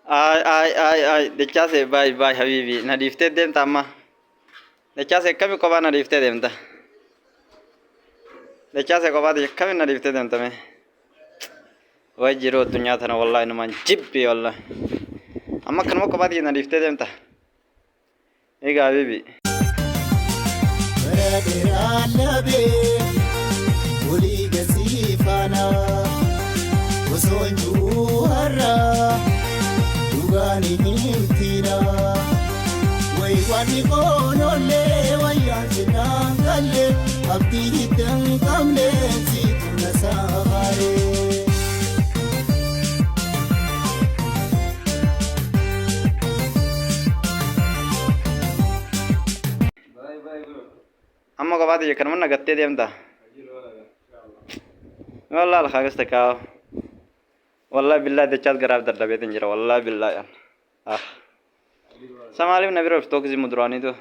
Ay dachase bye habibi nadifte deemta amma dachase kami kophaa nadifte deemta dachase kophaati kami nadifte deemta mee way jiruu addunyaa tana wallahi numaan jibbi wallahi amma kanuma kophaati nadifte deemta egaa habibi Gani himtina way wani kono le wayajna galle abdi hidan kamle situna sabare bye bro amma ko baadi kan manna gatte deemta wallahi al khagasta ka والله بالله ده chat garab dar dabetin jira والله بالله ya samali na biro stok zi mudrani to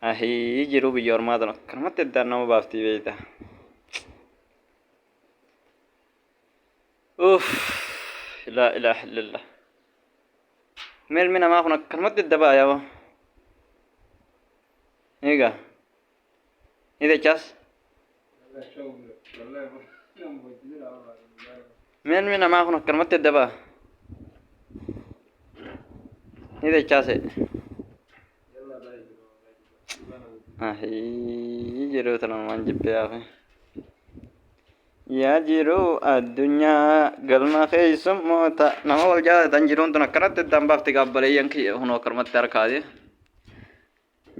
ahi jiru bi yor madano karmat danno bafti beita uff la ilaha illallah mel mina ma khuna karmat daba ya ega ida chas من ما هنا كلمة الدبا إذا كاسة يجرو ترى ما نجيب يا أخي يا جرو الدنيا قل ما خيسم موتا نما والجا تنجرون تنكرت الدم بافتي قبل ينكي هنا كلمة تركادي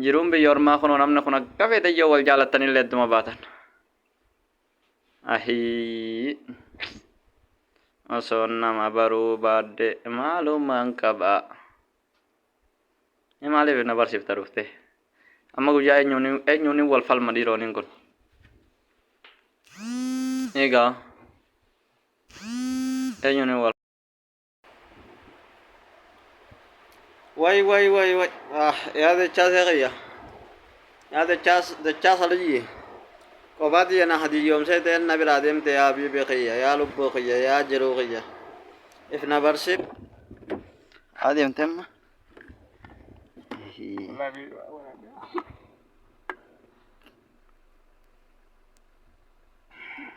جرون بيور ما خنا نمنا خنا كيف تيجي والجا لتني لد ما باتن Osonna ma baru bade malu mangkaba male bena barsif tarufte amma guja enyuni wal fal madiro ningon ega enyuni wal way ya de chas ya de chas alji وبعدين أنا هدي يوم سيد النبي العظيم تيابي بقية يا لب بقية يا جروقية إفنا برشيب هذه متم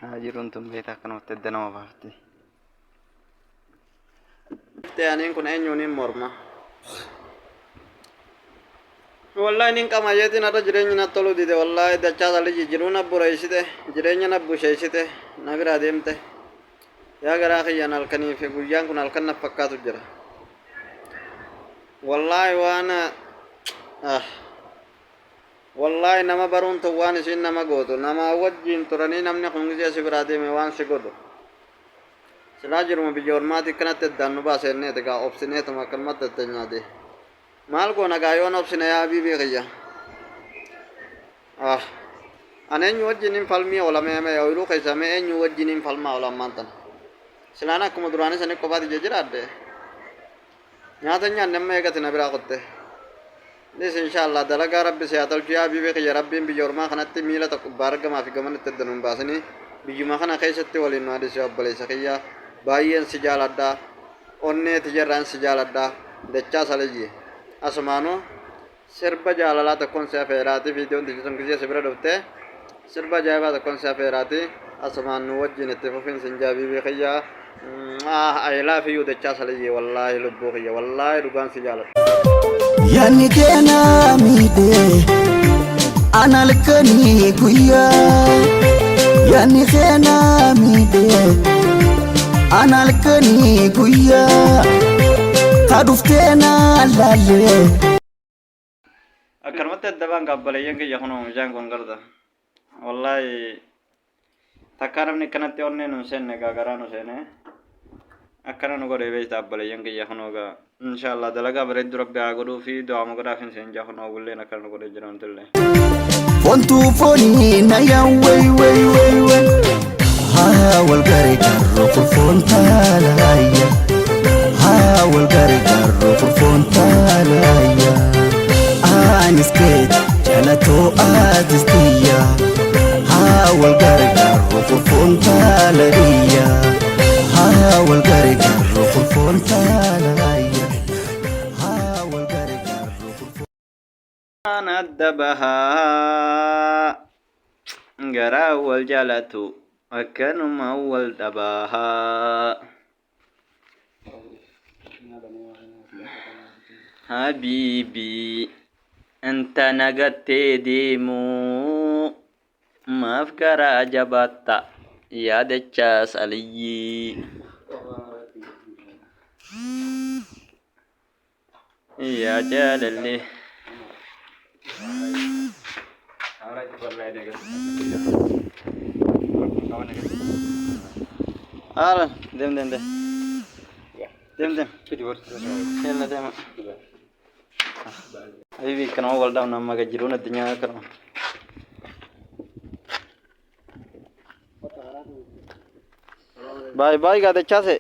هاجرون تم بيتا كانوا تدنا وفافتي تانين كن أنيونين مرمى والله إنك ما جيتي نرى جريني نطلو دي والله ده چا دالي جيرونا بوريشته جريني نبوشيشته نبي راديمته يا غراخي ينالكني في غيان كنالكن نفكاتو جرا والله وانا والله نما برون تواني سين نما غوتو نما وجين تراني نمني خونغي سيبرادي ميوان سيغودو سلاجر مبيجور ماتي كنت دانو باسينه تگا اوبسينه تما كلمت تتنيا دي maal goona gaayoon obsine yaa bibii kiyya ana eenyu wajjiniin falmii oolameeme ooyiruu keessame eenyu wajjiniin falmaa oolammaan tan silaan akkuma duraanii sanii qofaati jiraadde nyaata nyaanne amma eegatina biraa qotte nis inshaallah dalagaa rabbi siyaa tolchu yaa bibii kiyya rabbiin biyya ormaa kanatti miila tokko baargamaa fi gamanitti eddanuun baasanii biyyuma kana keessatti waliin nu adisi obboleessa kiyya baay'een si jaaladhaa onneeti jarraan si jaaladhaa dachaa salayyi asmaano sirba jaalalaa tokkoon si afeeraati viidiyoon dijitan gisee si bira dhufte sirba ajaa'ibaa tokkoon si afeeraati asmaan nu wajjin itti fufiin sin jaabii beekayyaa ayilaa fi yuudachaa salayye wallaahi lubbuu kiyya wallaahi dhugaan si jaalatu yaanni keena miidhee ana halkanii guyyaa yaanni keena miidhee ana halkanii guyyaa kaduftena lalle akarmat daban gabbalayen ke yakhno mujang kon garda wallahi takaram ni kanate onne no senne gagarano sene akana no gore be tabbalayen ke yakhno ga inshallah dalaga bare durabbe agodu fi do amagara fin sen yakhno gulle nakano gore jiron telle fontu foni na ya way ha wal gare garro ko fonta la ya والقرقر فونتالايا انسكيت جلتو ادستيا والقرقر فونتالايا والقرقر فونتالايا أدبها غرا والجالة أكنم أول دباها حبيبي أنت نقدت ديمو ما أفكر جبت يا دجاس علي يا جلالي أهلا دم دم دم دم دم يلا دم حبيبي كان أول داون أما جرون الدنيا كانوا باي باي قاعد تشاسه